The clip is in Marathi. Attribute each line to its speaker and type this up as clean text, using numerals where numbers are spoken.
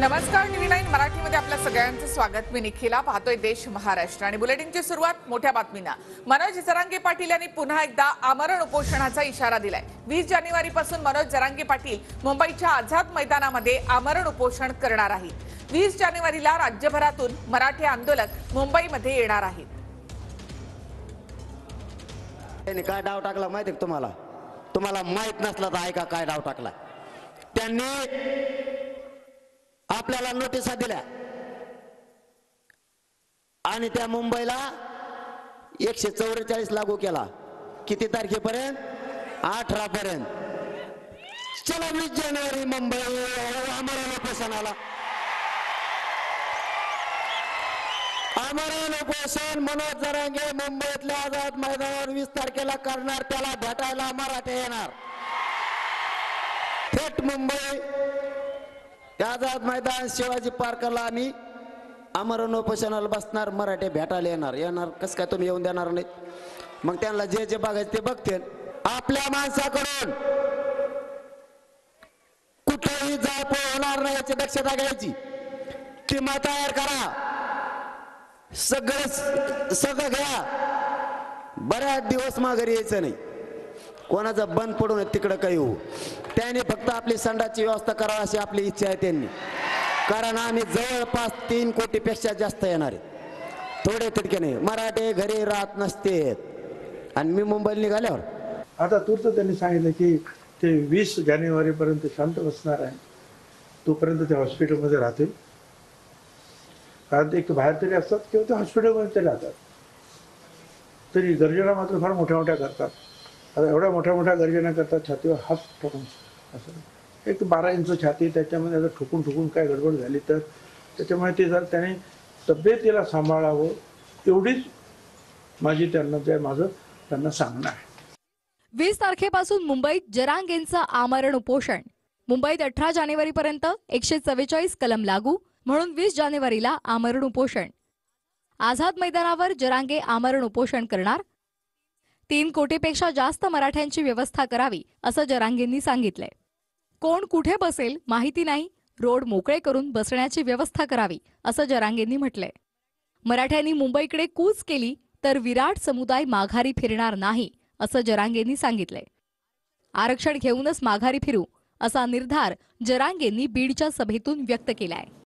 Speaker 1: नमस्कार, टीव्ही9 मराठीमध्ये आपल्या सगळ्यांचं स्वागत। मी निखिला पाहतोय देश महाराष्ट्र आणि बुलेटिनची सुरुवात मोठ्या बातमीने। मनोज जरांगे पाटील यांनी पुन्हा एकदा आमरण उपोषणाचा इशारा दिलाय। 20 जानेवारीपासून मनोज जरांगे पाटील मुंबईच्या आझाद मैदानामध्ये आमरण उपोषण करणार आहेत। 20 जानेवारीला राज्यभरातून मराठी आंदोलक मुंबईमध्ये येणार आहेत।
Speaker 2: त्यांनी काय डाव टाकला माहिती आहे तुम्हाला? तुम्हाला माहित नसला तर ऐका काय डाव टाकला त्यांनी। आपल्याला नोटिसा दिल्या आणि त्या मुंबईला 144 लागू केला। किती तारखेपर्यंत? 18 पर्यंत। चला 20 जानेवारी मुंबई आमरण उपोषणाला। आमरण उपोषण मनोज जरांगे मुंबईतल्या आझाद मैदानावर 20 तारखेला करणार। त्याला भेटायला मराठे येणार थेट मुंबई आझाद मैदान शिवाजी पार्कला आम्ही आमरण उपोषणाला बसणार। मराठे भेटायला येणार कसं काय तुम्ही येऊन देणार नाही? मग त्यांना जे जे बघायचं ते बघतील। आपल्या माणसाकडून कुठेही जाळपोळ होणार नाही याची दक्षता घ्यायची। टीमा तयार करा, सगळं घ्या। बऱ्याच दिवस माघारी यायचं नाही, कोणाचं बंद पडून तिकडं काही होऊ। त्याने फक्त आपली संडाची व्यवस्था करावी अशी आपली इच्छा आहे त्यांनी, कारण आम्ही जवळपास 3 कोटीपेक्षा जास्त येणार आहे। थोडे तितके नाही, मराठे घरी राहत नसते। आणि मी मुंबईला निघाल्यावर
Speaker 3: आता तूर्त त्यांनी सांगितलं की ते 20 जानेवारीपर्यंत शांत बसणार आहे, तोपर्यंत ते हॉस्पिटलमध्ये राहतील। कारण ते एक बाहेर तरी असतात किंवा ते हॉस्पिटलमध्ये तरी राहतात, तरी गर्जना मात्र फार मोठ्या मोठ्या करतात। आता एवढ्या मोठ्या मोठ्या गर्जना करतात, छातीवर हात ठोकून असं एक 12 इंच छाती, त्याच्यामध्ये आता ठोकून काय गडबड झाली तर त्याच्यामुळे ते जर त्याने तब्येतीला सांभाळावं एवढीच माझं त्यांना सांगणं आहे।
Speaker 4: 20 तारखेपासून मुंबईत जरांगेंचं आमरण उपोषण। मुंबईत 18 जानेवारीपर्यंत 144 कलम लागू, म्हणून 20 जानेवारीला आमरण उपोषण। आझाद मैदानावर जरांगे आमरण उपोषण करणार। 3 कोटीपेक्षा जास्त मराठ्यांची व्यवस्था करावी असं जरांगेंनी सांगितलंय। कोण कुठे बसेल माहिती नाही, रोड मोकळे करून बसण्याची व्यवस्था करावी असं जरांगेंनी म्हटलंय। मराठ्यांनी मुंबईकडे कूच केली तर विराट समुदाय माघारी फिरणार नाही असं जरांगेंनी सांगितलंय। आरक्षण घेऊनच माघारी फिरू असा निर्धार जरांगेंनी बीडच्या सभेतून व्यक्त केलाय।